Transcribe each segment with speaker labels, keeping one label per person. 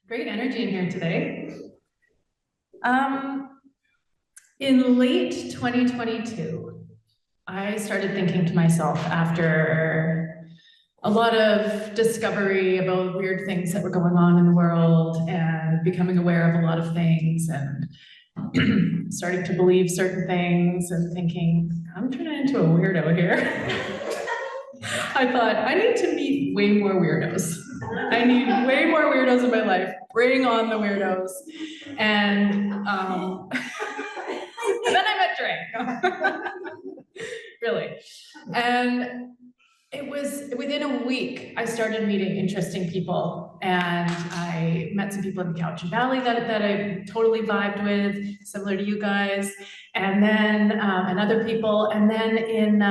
Speaker 1: Great energy in here today. In late 2022, I started thinking to myself after a lot of discovery about weird things that were going on in the world and becoming aware of a lot of things and starting to believe certain things and thinking, I'm turning into a weirdo here. I thought, I need to meet way more weirdos. I need way more weirdos in my life. Bring on the weirdos. And then I met Dre. Really. And it was within a week, I started meeting interesting people. And I met some people in Cowichan Valley that I totally vibed with, similar to you guys. And then, and other people. And then in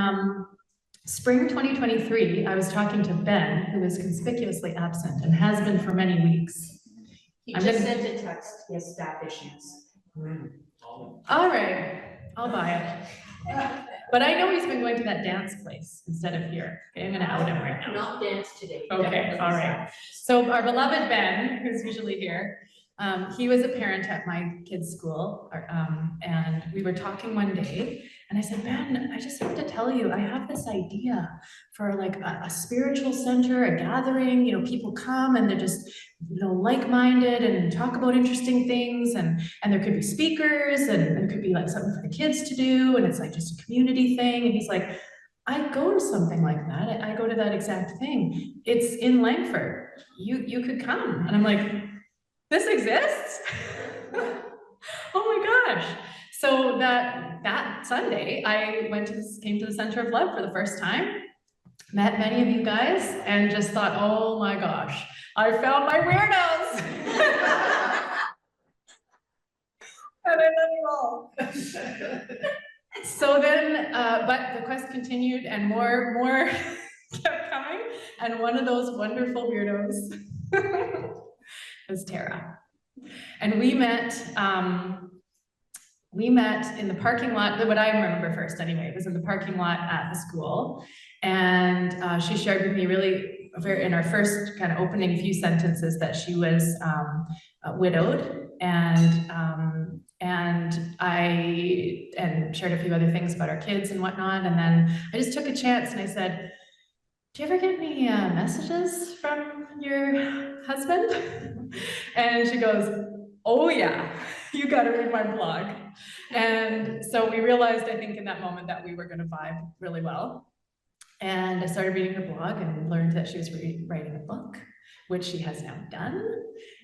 Speaker 1: spring 2023, I was talking to Ben, who is conspicuously absent and has been for many weeks.
Speaker 2: He just sent a text, he has staff issues.
Speaker 1: All right, I'll buy it. But I know he's been going to that dance place instead of here. Okay, I'm gonna out him right now.
Speaker 2: Not dance today.
Speaker 1: Okay, all right. So our beloved Ben, who's usually here, he was a parent at my kid's school, and we were talking one day, and I said, Ben, I just have to tell you, I have this idea for like a spiritual center, a gathering, people come and they're just, like-minded and talk about interesting things, and there could be speakers, and it could be like something for the kids to do, and it's like just a community thing. And he's like, I go to something like that. I go to that exact thing. It's in Langford. You could come. And I'm like, this exists? Oh my gosh. So that Sunday, I came to the Center of Love for the first time, met many of you guys, and just thought, oh my gosh, I found my weirdos. And I love you all. So then, but the quest continued and more kept coming. And one of those wonderful weirdos was Tara. And we met in the parking lot. What I remember first anyway, was in the parking lot at the school. And she shared with me really in our first kind of opening few sentences that she was widowed, and shared a few other things about our kids and whatnot. And then I just took a chance and I said, do you ever get any messages from your husband? And she goes, oh yeah, you gotta read my blog. And so we realized, I think in that moment, that we were gonna vibe really well. And I started reading her blog and learned that she was writing a book, which she has now done.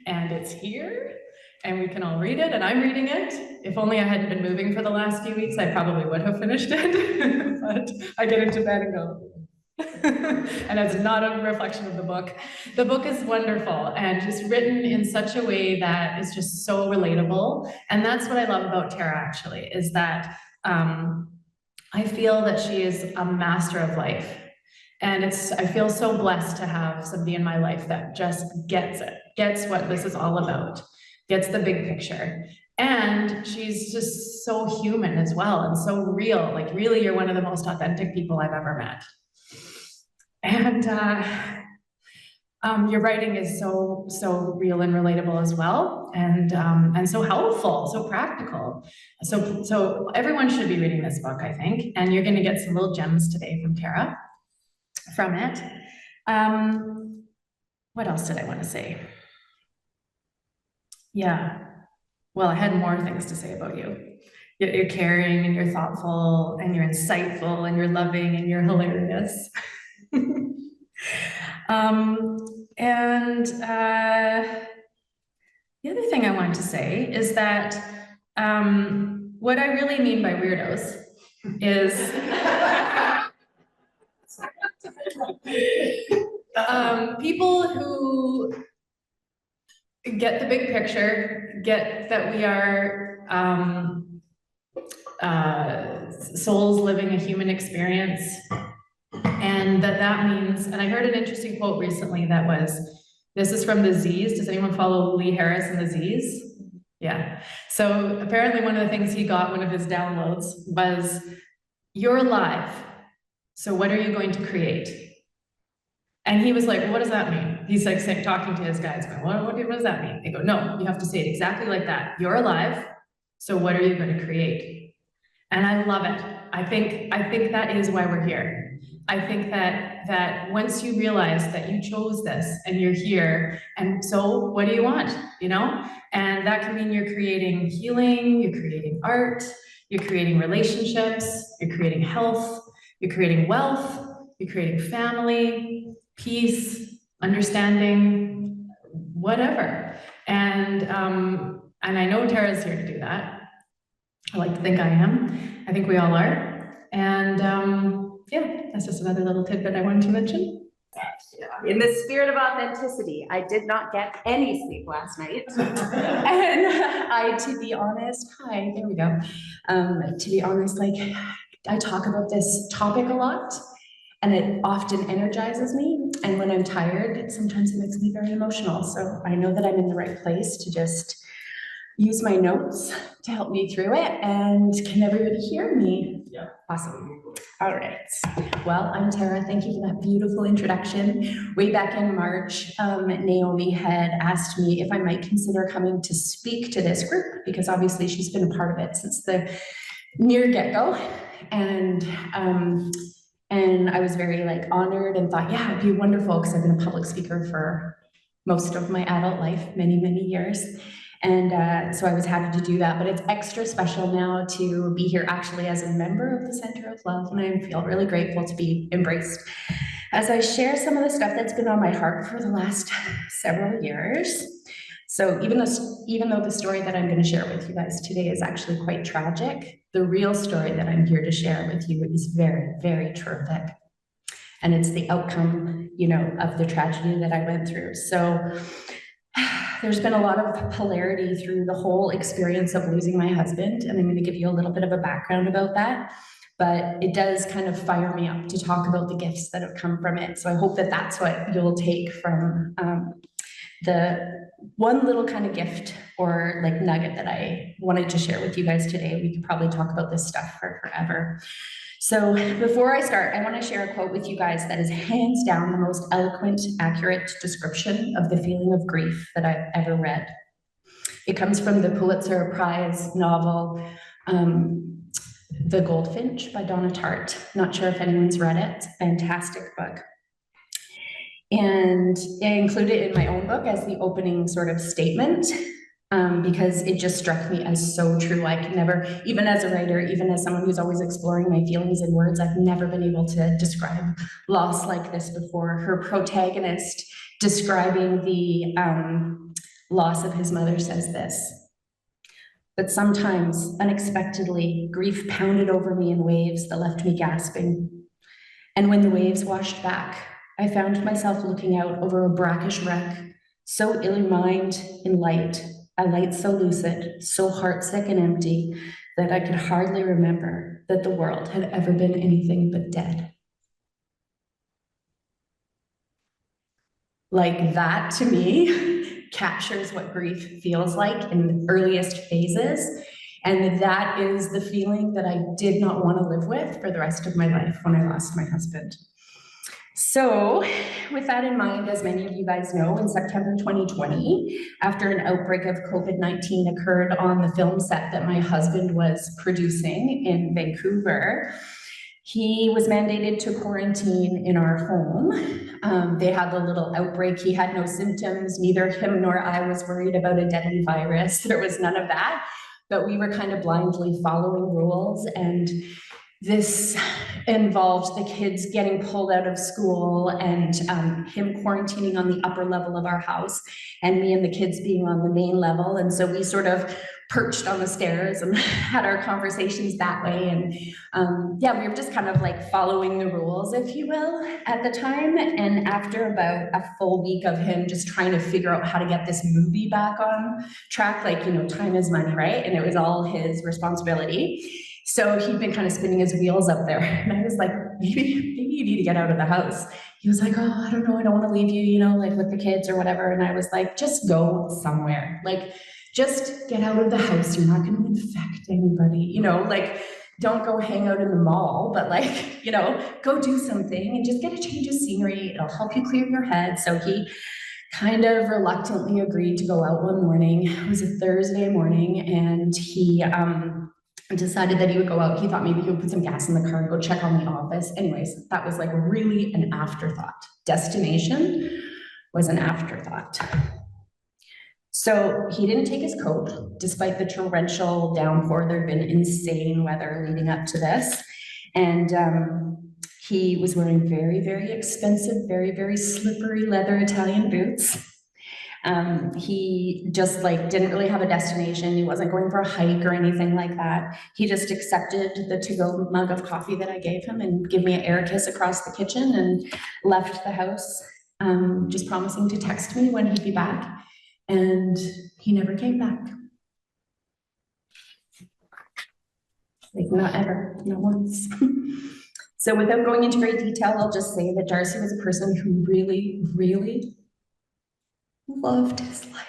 Speaker 1: And it's here, and we can all read it, and I'm reading it. If only I hadn't been moving for the last few weeks, I probably would have finished it. But I get into bed and go, and it's not a reflection of the book. The book is wonderful and just written in such a way that is just so relatable. And that's what I love about Tara, actually, is that I feel that she is a master of life. And I feel so blessed to have somebody in my life that just gets it, gets what this is all about, gets the big picture. And she's just so human as well, and so real. Like, really, you're one of the most authentic people I've ever met. And your writing is so real and relatable as well, and so helpful, so practical. So everyone should be reading this book, I think, and you're going to get some little gems today from Tara from it. What else did I want to say? Yeah, well, I had more things to say about you. You're caring, and you're thoughtful, and you're insightful, and you're loving, and you're hilarious. The other thing I wanted to say is that what I really mean by weirdos is people who get the big picture, get that we are souls living a human experience. And that means, and I heard an interesting quote recently that was, this is from the Z's. Does anyone follow Lee Harris and the Z's? Yeah. So apparently one of the things he got, one of his downloads, was, you're alive. So what are you going to create? And he was like, well, what does that mean? He's like talking to his guys, going, what does that mean? They go, no, you have to say it exactly like that. You're alive, so what are you going to create? And I love it. I think that is why we're here. I think that once you realize that you chose this and you're here, and so what do you want, you know? And that can mean you're creating healing, you're creating art, you're creating relationships, you're creating health, you're creating wealth, you're creating family, peace, understanding, whatever. And I know Tara's here to do that. I like to think I am. I think we all are. And yeah, that's just another little tidbit I wanted to mention.
Speaker 3: In the spirit of authenticity, I did not get any sleep last night. And to be honest, hi, there we go. To be honest, like I talk about this topic a lot and it often energizes me. And when I'm tired, sometimes it makes me very emotional. So I know that I'm in the right place to just use my notes to help me through it. And can everybody hear me?
Speaker 4: Yeah.
Speaker 3: Awesome. All right. Well, I'm Tara. Thank you for that beautiful introduction. Way back in March, Naomi had asked me if I might consider coming to speak to this group, because obviously she's been a part of it since the near get-go. And I was very like honored and thought, yeah, it'd be wonderful, because I've been a public speaker for most of my adult life, many, many years. And so I was happy to do that, but it's extra special now to be here actually as a member of the Center of Love, and I feel really grateful to be embraced as I share some of the stuff that's been on my heart for the last several years. So even though the story that I'm going to share with you guys today is actually quite tragic, the real story that I'm here to share with you is very, very terrific. And it's the outcome, you know, of the tragedy that I went through. So there's been a lot of polarity through the whole experience of losing my husband, and I'm going to give you a little bit of a background about that, but it does kind of fire me up to talk about the gifts that have come from it. So I hope that that's what you'll take from the one little kind of gift or like nugget that I wanted to share with you guys today. We could probably talk about this stuff for forever. So before I start, I want to share a quote with you guys that is hands down the most eloquent, accurate description of the feeling of grief that I've ever read. It comes from the Pulitzer Prize novel, The Goldfinch by Donna Tartt. Not sure if anyone's read it. It's a fantastic book. And I include it in my own book as the opening sort of statement, because it just struck me as so true. I could never, even as a writer, even as someone who's always exploring my feelings in words, I've never been able to describe loss like this before. Her protagonist describing the loss of his mother says this: "But sometimes, unexpectedly, grief pounded over me in waves that left me gasping. And when the waves washed back, I found myself looking out over a brackish wreck, so illumined in light, a light so lucid, so heartsick and empty, that I could hardly remember that the world had ever been anything but dead." Like that, to me, captures what grief feels like in the earliest phases. And that is the feeling that I did not want to live with for the rest of my life when I lost my husband. So with that in mind, as many of you guys know, in September 2020, after an outbreak of COVID-19 occurred on the film set that my husband was producing in Vancouver, he was mandated to quarantine in our home. They had the little outbreak. He had no symptoms. Neither him nor I was worried about a deadly virus. There was none of that, but we were kind of blindly following rules, and this involved the kids getting pulled out of school and him quarantining on the upper level of our house and me and the kids being on the main level. And so we sort of perched on the stairs and had our conversations that way. And yeah, we were just kind of like following the rules, if you will, at the time. And after about a full week of him just trying to figure out how to get this movie back on track, like, you know, time is money, right? And it was all his responsibility. So he'd been kind of spinning his wheels up there. And I was like, maybe you need to get out of the house. He was like, oh, I don't know. I don't want to leave you, you know, like with the kids or whatever. And I was like, just go somewhere. Like, just get out of the house. You're not going to infect anybody, you know, like don't go hang out in the mall, but like, you know, go do something and just get a change of scenery. It'll help you clear your head. So he kind of reluctantly agreed to go out one morning. It was a Thursday morning, and he decided that he would go out. He thought maybe he would put some gas in the car and go check on the office. Anyways, that was like really an afterthought. Destination was an afterthought. So he didn't take his coat, despite the torrential downpour. There'd been insane weather leading up to this. And he was wearing very, very expensive, very, very slippery leather Italian boots. He just like didn't really have a destination. He wasn't going for a hike or anything like that. He just accepted the to-go mug of coffee that I gave him and gave me an air kiss across the kitchen and left the house, just promising to text me when he'd be back. And he never came back. Like not ever, not once. So without going into great detail, I'll just say that Darcy was a person who really, really loved his life.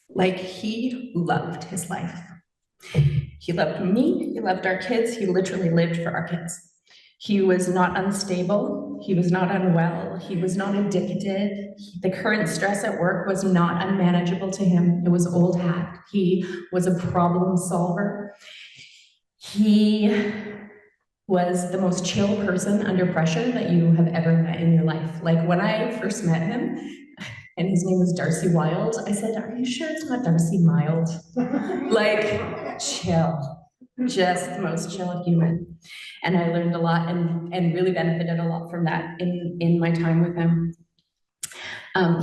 Speaker 3: Like he loved his life. He loved me, he loved our kids, he literally lived for our kids. He was not unstable, he was not unwell, he was not addicted. The current stress at work was not unmanageable to him. It was old hat. He was a problem solver. He was the most chill person under pressure that you have ever met in your life. Like when I first met him, and his name was Darcy Wild, I said, "Are you sure it's not Darcy Mild?" Like, chill. Just the most chill human. And I learned a lot and really benefited a lot from that in my time with him.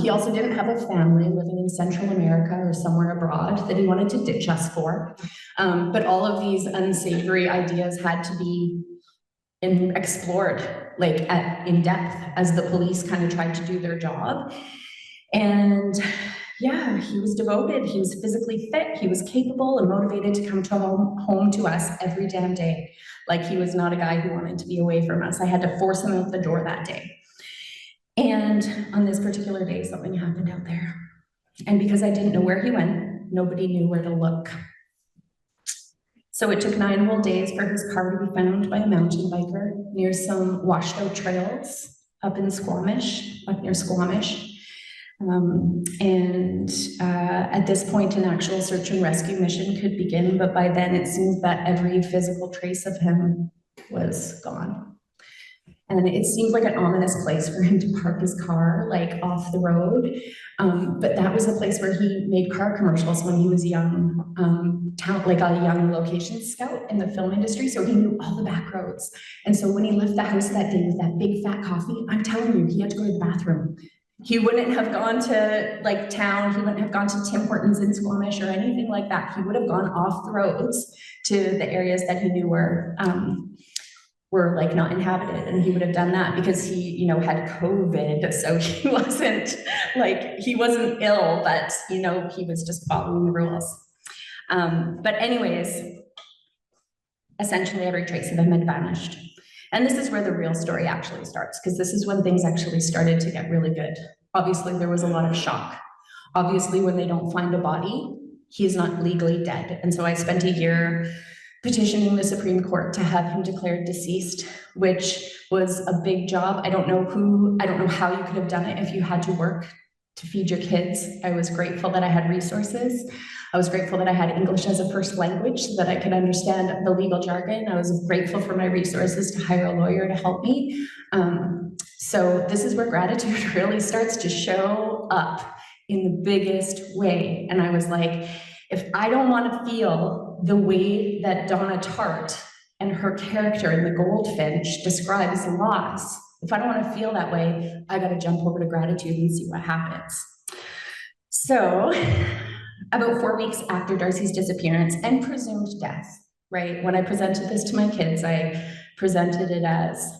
Speaker 3: He also didn't have a family living in Central America or somewhere abroad that he wanted to ditch us for. But all of these unsavory ideas had to be explored like in depth as the police kind of tried to do their job. And yeah, he was devoted, he was physically fit, he was capable and motivated to come to home to us every damn day. Like he was not a guy who wanted to be away from us. I had to force him out the door that day. And on this particular day, something happened out there. And because I didn't know where he went, nobody knew where to look. So it took 9 whole days for his car to be found by a mountain biker near some washed out trails up in Squamish, up near Squamish. At this point, an actual search and rescue mission could begin, but by then it seems that every physical trace of him was gone. And it seemed like an ominous place for him to park his car, like off the road. But that was a place where he made car commercials when he was young, like a young location scout in the film industry. So he knew all the back roads. And so when he left the house that day with that big fat coffee, I'm telling you, he had to go to the bathroom. He wouldn't have gone to like town. He wouldn't have gone to Tim Hortons in Squamish or anything like that. He would have gone off the roads to the areas that he knew were like not inhabited, and he would have done that because he, you know, had COVID, so he wasn't ill, but you know, he was just following the rules. But anyways, essentially every trace of him had vanished. And this is where the real story actually starts, because this is when things actually started to get really good. Obviously, there was a lot of shock. Obviously, when they don't find a body, he is not legally dead. And so I spent a year petitioning the Supreme Court to have him declared deceased, which was a big job. I don't know how you could have done it if you had to work to feed your kids. I was grateful that I had resources. I was grateful that I had English as a first language so that I could understand the legal jargon. I was grateful for my resources to hire a lawyer to help me. So this is where gratitude really starts to show up in the biggest way. And I was like, if I don't want to feel the way that Donna Tartt and her character in The Goldfinch describes loss, if I don't want to feel that way, I got to jump over to gratitude and see what happens. So about 4 weeks after Darcy's disappearance and presumed death, right? When I presented this to my kids, I presented it as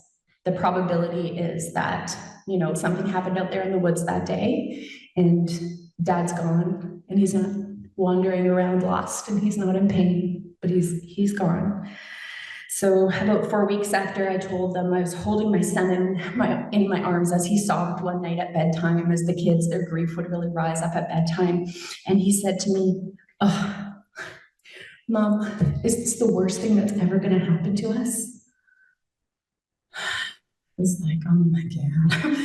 Speaker 3: the probability is that, you know, something happened out there in the woods that day and Dad's gone and he's not wandering around lost and he's not in pain, but he's gone. So about 4 weeks after I told them, I was holding my son in my arms as he sobbed one night at bedtime, as the kids, their grief would really rise up at bedtime. And he said to me, "Oh, Mom, is this the worst thing that's ever going to happen to us?" I was like, oh my God,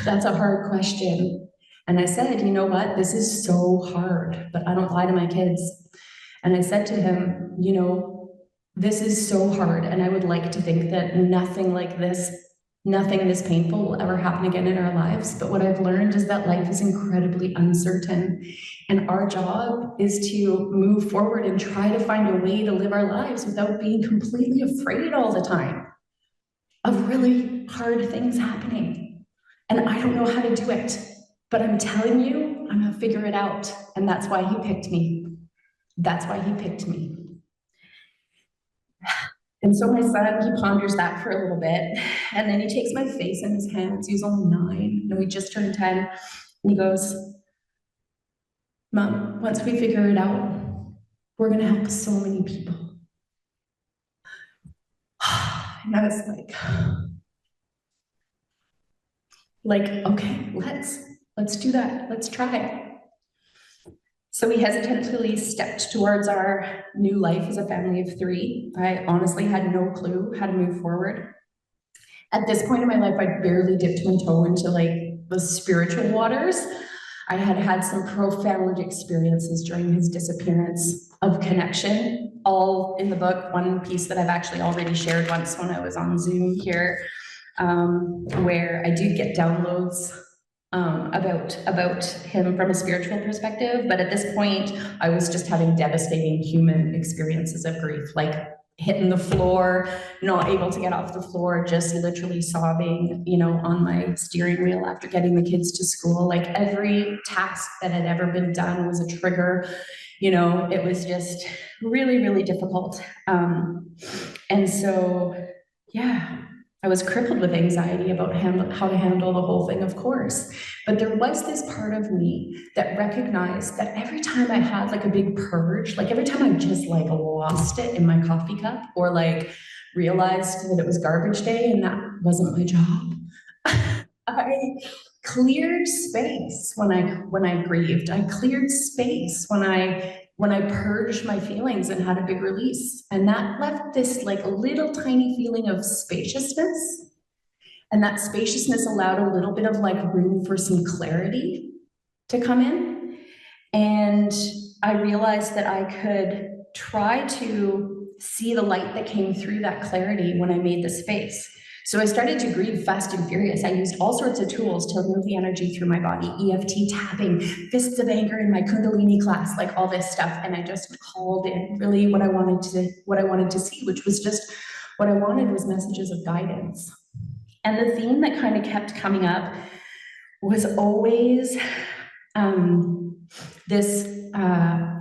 Speaker 3: that's a hard question. And I said, you know what? This is so hard, but I don't lie to my kids. And I said to him, you know, this is so hard, and I would like to think that nothing this painful will ever happen again in our lives. But what I've learned is that life is incredibly uncertain, and our job is to move forward and try to find a way to live our lives without being completely afraid all the time of really hard things happening. And I don't know how to do it, but I'm telling you, I'm gonna figure it out. And that's why he picked me. That's why he picked me. And so my son, he ponders that for a little bit, and then he takes my face in his hands. He was only 9, no, he just turned 10, and he goes, Mom, once we figure it out, we're gonna help so many people. And I was like, okay, let's do that. Let's try it. So we hesitantly stepped towards our new life as a family of 3. I honestly had no clue how to move forward. At this point in my life, I barely dipped my toe into like the spiritual waters. I had had some profound experiences during his disappearance of connection, all in the book. One piece that I've actually already shared once when I was on Zoom here, where I do get downloads about him from a spiritual perspective. But at this point, I was just having devastating human experiences of grief, like hitting the floor, not able to get off the floor, just literally sobbing, you know, on my steering wheel after getting the kids to school. Like every task that had ever been done was a trigger. You know, it was just really, really difficult. And so, yeah, I was crippled with anxiety about how to handle the whole thing, of course. But there was this part of me that recognized that every time I had like a big purge, like every time I just like lost it in my coffee cup, or like realized that it was garbage day and that wasn't my job, I cleared space when I grieved. I cleared space when I purged my feelings and had a big release. And that left this like little tiny feeling of spaciousness. And that spaciousness allowed a little bit of like room for some clarity to come in. And I realized that I could try to see the light that came through that clarity when I made the space. So I started to grieve fast and furious. I used all sorts of tools to move the energy through my body, EFT tapping, fists of anger in my Kundalini class, like all this stuff. And I just called in really what I wanted to see, which was just what I wanted was messages of guidance. And the theme that kind of kept coming up was always this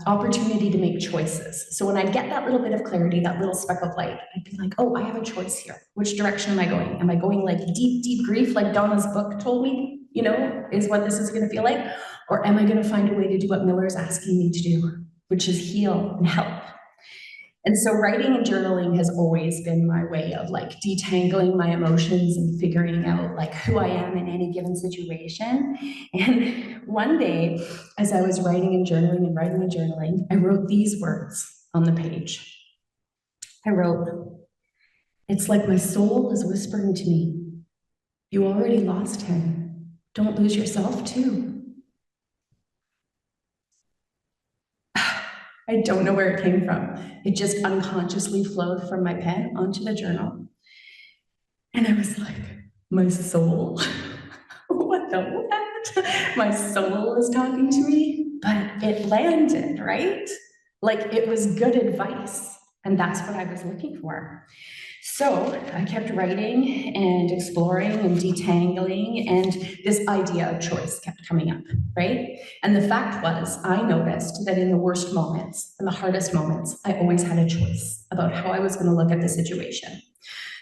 Speaker 3: opportunity to make choices. So when I'd get that little bit of clarity, that little speck of light, I'd be like, oh, I have a choice here. Which direction am I going? Am I going like deep, deep grief, like Donna's book told me, you know, is what this is going to feel like? Or am I going to find a way to do what Miller's asking me to do, which is heal and help? And so writing and journaling has always been my way of like detangling my emotions and figuring out like who I am in any given situation. And one day, as I was writing and journaling, I wrote these words on the page. I wrote, "It's like my soul is whispering to me, you already lost him. Don't lose yourself too." I don't know where it came from. It just unconsciously flowed from my pen onto the journal. And I was like, my soul? What the what? My soul is talking to me? But it landed, right? Like it was good advice. And that's what I was looking for. So I kept writing and exploring and detangling, and this idea of choice kept coming up, right? And the fact was, I noticed that in the worst moments and the hardest moments, I always had a choice about how I was going to look at the situation.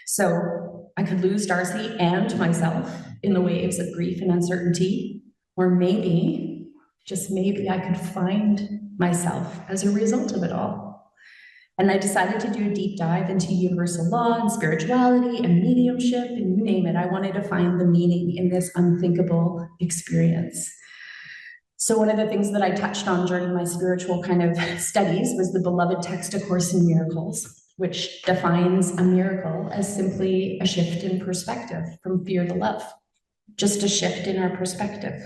Speaker 3: So I could lose Darcy and myself in the waves of grief and uncertainty, or maybe, just maybe, I could find myself as a result of it all. And I decided to do a deep dive into universal law and spirituality and mediumship, and you name it. I wanted to find the meaning in this unthinkable experience. So one of the things that I touched on during my spiritual kind of studies was the beloved text, A Course in Miracles, which defines a miracle as simply a shift in perspective from fear to love, just a shift in our perspective.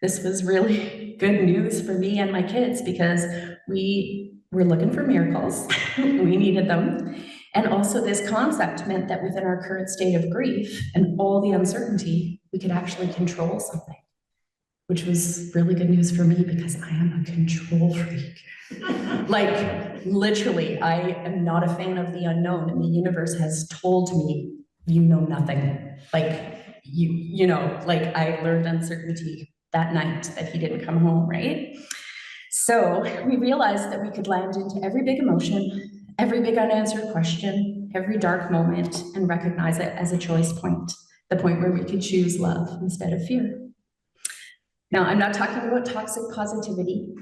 Speaker 3: This was really good news for me and my kids because we were looking for miracles. We needed them. And also this concept meant that within our current state of grief and all the uncertainty, we could actually control something, which was really good news for me because I am a control freak. Like, literally, I am not a fan of the unknown, and the universe has told me, you know nothing. Like, you know, like I learned uncertainty that night that he didn't come home, right? So we realized that we could land into every big emotion, every big unanswered question, every dark moment, and recognize it as a choice point, the point where we could choose love instead of fear. Now, I'm not talking about toxic positivity,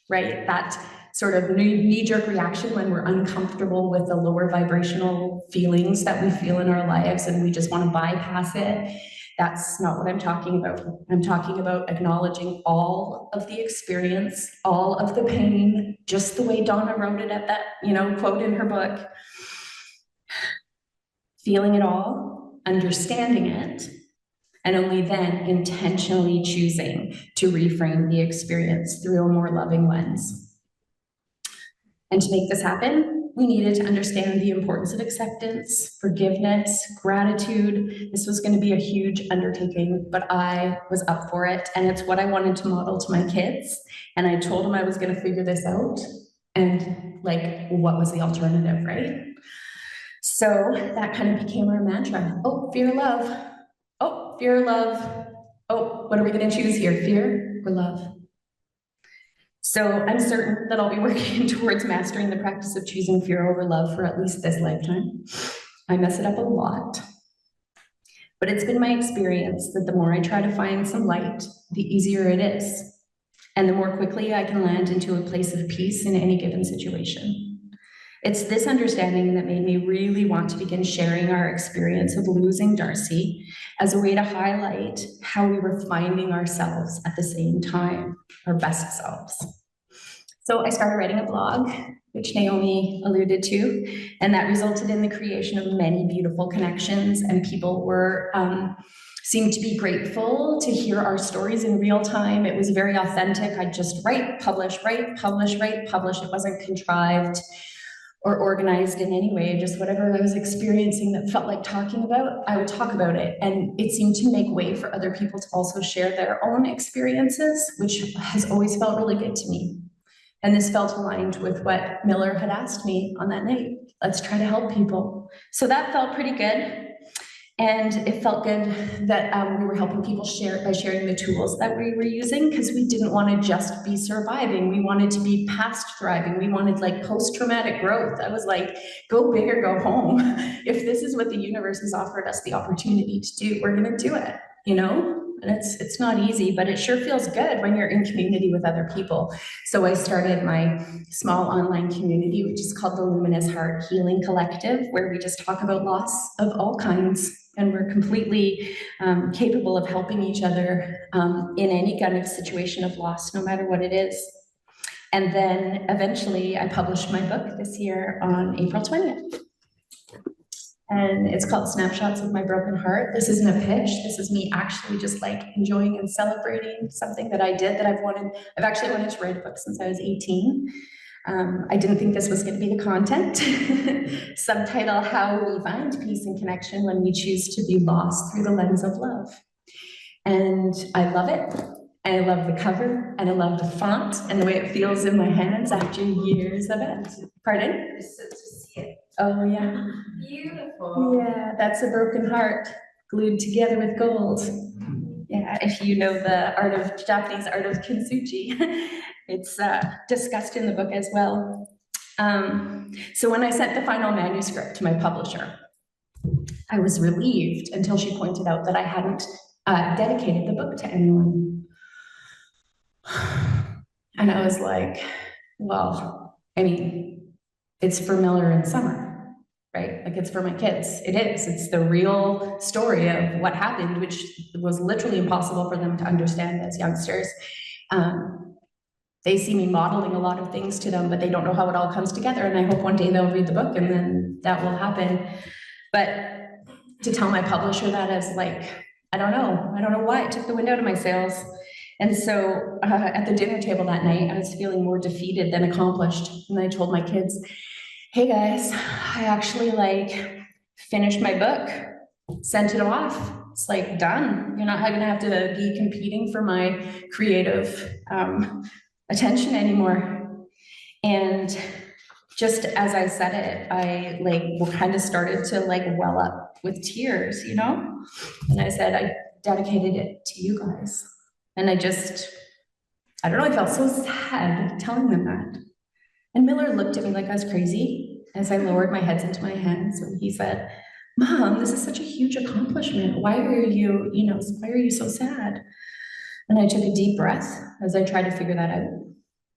Speaker 3: right? That sort of knee-jerk reaction when we're uncomfortable with the lower vibrational feelings that we feel in our lives and we just want to bypass it. That's not what I'm talking about. I'm talking about acknowledging all of the experience, all of the pain, just the way Donna wrote it at that, quote in her book. Feeling it all, understanding it, and only then intentionally choosing to reframe the experience through a more loving lens. And to make this happen, we needed to understand the importance of acceptance, forgiveness, gratitude. This was going to be a huge undertaking, but I was up for it, and it's what I wanted to model to my kids. And I told them I was going to figure this out, and what was the alternative, right? So that kind of became our mantra. Oh, fear, love. Oh, fear, love. Oh, what are we going to choose here? Fear or love? So I'm certain that I'll be working towards mastering the practice of choosing fear over love for at least this lifetime. I mess it up a lot. But it's been my experience that the more I try to find some light, the easier it is. And the more quickly I can land into a place of peace in any given situation. It's this understanding that made me really want to begin sharing our experience of losing Darcy as a way to highlight how we were finding ourselves at the same time, our best selves. So I started writing a blog, which Naomi alluded to, and that resulted in the creation of many beautiful connections, and people seemed to be grateful to hear our stories in real time. It was very authentic. I'd just write, publish, write, publish, write, publish. It wasn't contrived or organized in any way, just whatever I was experiencing that felt like talking about, I would talk about it. And it seemed to make way for other people to also share their own experiences, which has always felt really good to me. And this felt aligned with what Miller had asked me on that night. Let's try to help people. So that felt pretty good. And it felt good that we were helping people by sharing the tools that we were using, because we didn't want to just be surviving. We wanted to be past thriving. We wanted post-traumatic growth. I was like, go big or go home. If this is what the universe has offered us the opportunity to do, we're going to do it, And it's not easy, but it sure feels good when you're in community with other people. So I started my small online community, which is called the Luminous Heart Healing Collective, where we just talk about loss of all kinds. And we're completely capable of helping each other in any kind of situation of loss, no matter what it is. And then eventually I published my book this year on April 20th. And it's called Snapshots of My Broken Heart. This isn't a pitch. This is me actually just enjoying and celebrating something that I did that I've actually wanted to write a book since I was 18. I didn't think this was going to be the content. Subtitle, How We Find Peace and Connection When We Choose to Be Lost Through the Lens of Love. And I love it. And I love the cover, and I love the font and the way it feels in my hands after years of it. Pardon?
Speaker 2: It's so to see it.
Speaker 3: Oh, yeah.
Speaker 2: Beautiful.
Speaker 3: Yeah, that's a broken heart glued together with gold. Yeah, if you know the Japanese art of kintsugi, it's discussed in the book as well. So when I sent the final manuscript to my publisher, I was relieved until she pointed out that I hadn't dedicated the book to anyone. And I was like, well, It's for Miller and Summer, right? Like, it's for my kids. It is. It's the real story of what happened, which was literally impossible for them to understand as youngsters. They see me modeling a lot of things to them, but they don't know how it all comes together. And I hope one day they'll read the book and then that will happen. But to tell my publisher that is like, I don't know why it took the wind out of my sails. And so at the dinner table that night, I was feeling more defeated than accomplished. And I told my kids, hey guys, I actually finished my book, sent it off. It's like done. You're not gonna have to be competing for my creative attention anymore. And just as I said it, I kind of started to well up with tears, you know? And I said, I dedicated it to you guys. And I don't know, I felt so sad telling them that. And Miller looked at me like I was crazy as I lowered my head into my hands. And he said, Mom, this is such a huge accomplishment. Why are you so sad? And I took a deep breath as I tried to figure that out.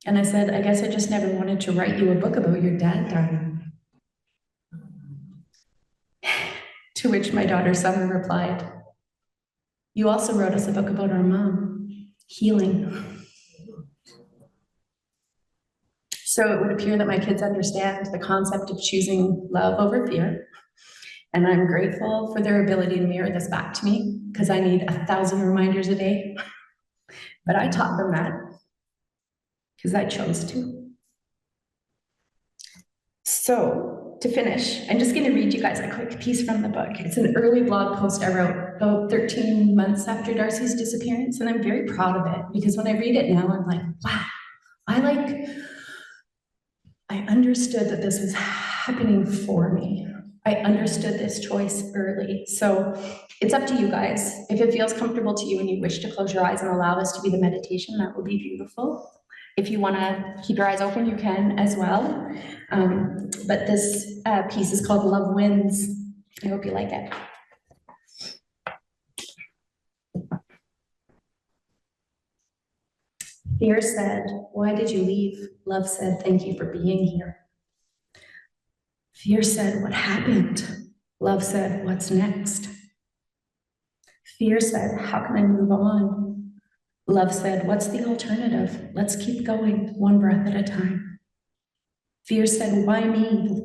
Speaker 3: And I said, I guess I just never wanted to write you a book about your dad, darling. To which my daughter Summer replied, you also wrote us a book about our mom, healing. So it would appear that my kids understand the concept of choosing love over fear. And I'm grateful for their ability to mirror this back to me, because I need 1,000 reminders a day. But I taught them that because I chose to. So to finish, I'm just going to read you guys a quick piece from the book. It's an early blog post I wrote about 13 months after Darcy's disappearance, and I'm very proud of it because when I read it now, I'm like, wow, I understood that this was happening for me. I understood this choice early. So it's up to you guys. If it feels comfortable to you and you wish to close your eyes and allow this to be the meditation, that would be beautiful. If you want to keep your eyes open, you can as well. But this piece is called Love Wins. I hope you like it. Fear said, why did you leave? Love said, thank you for being here. Fear said, what happened? Love said, what's next? Fear said, how can I move on? Love said, what's the alternative? Let's keep going, one breath at a time. Fear said, why me?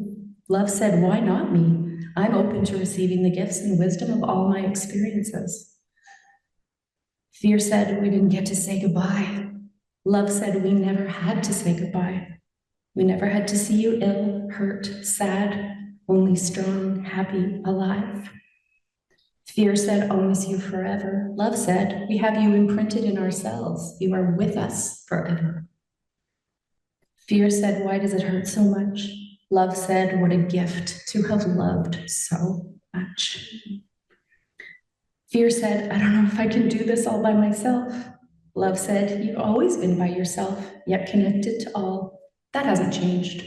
Speaker 3: Love said, why not me? I'm open to receiving the gifts and wisdom of all my experiences. Fear said, we didn't get to say goodbye. Love said, we never had to say goodbye. We never had to see you ill, hurt, sad, only strong, happy, alive. Fear said, I'll miss you forever. Love said, we have you imprinted in ourselves. You are with us forever. Fear said, why does it hurt so much? Love said, what a gift to have loved so much. Fear said, I don't know if I can do this all by myself. Love said, you've always been by yourself, yet connected to all. That hasn't changed.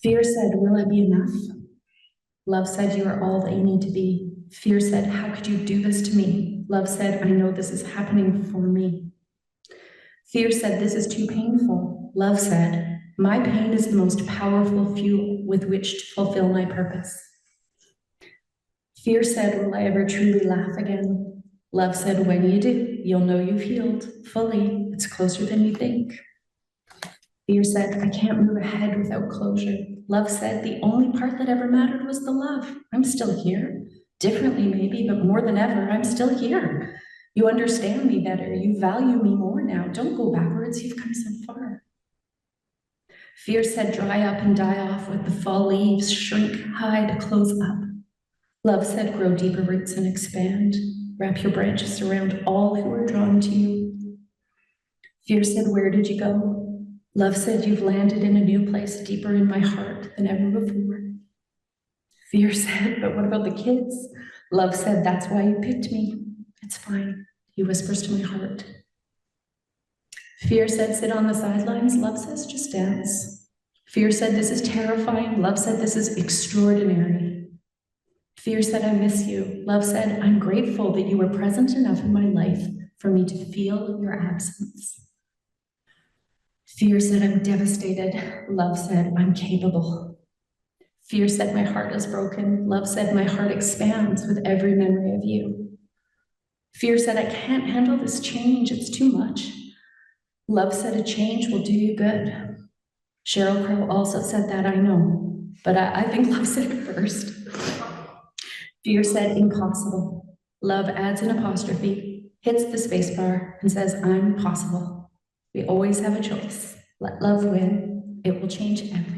Speaker 3: Fear said, will it be enough? Love said, you are all that you need to be. Fear said, how could you do this to me? Love said, I know this is happening for me. Fear said, this is too painful. Love said, my pain is the most powerful fuel with which to fulfill my purpose. Fear said, will I ever truly laugh again? Love said, when you do, you'll know you've healed fully. It's closer than you think. Fear said, I can't move ahead without closure. Love said, the only part that ever mattered was the love. I'm still here. Differently maybe, but more than ever, I'm still here. You understand me better. You value me more now. Don't go backwards. You've come so far. Fear said, dry up and die off with the fall leaves. Shrink, hide, close up. Love said, grow deeper roots and expand. Wrap your branches around all who are drawn to you. Fear said, where did you go? Love said, you've landed in a new place deeper in my heart than ever before. Fear said, but what about the kids? Love said, that's why you picked me. It's fine. He whispers to my heart. Fear said, sit on the sidelines. Love says, just dance. Fear said, this is terrifying. Love said, this is extraordinary. Fear said, I miss you. Love said, I'm grateful that you were present enough in my life for me to feel your absence. Fear said, I'm devastated. Love said, I'm capable. Fear said, my heart is broken. Love said, my heart expands with every memory of you. Fear said, I can't handle this change. It's too much. Love said, a change will do you good. Sheryl Crow also said that, I know, but I think love said it first. Fear said, impossible. Love adds an apostrophe, hits the space bar, and says, I'm possible. We always have a choice. Let love win. It will change everything.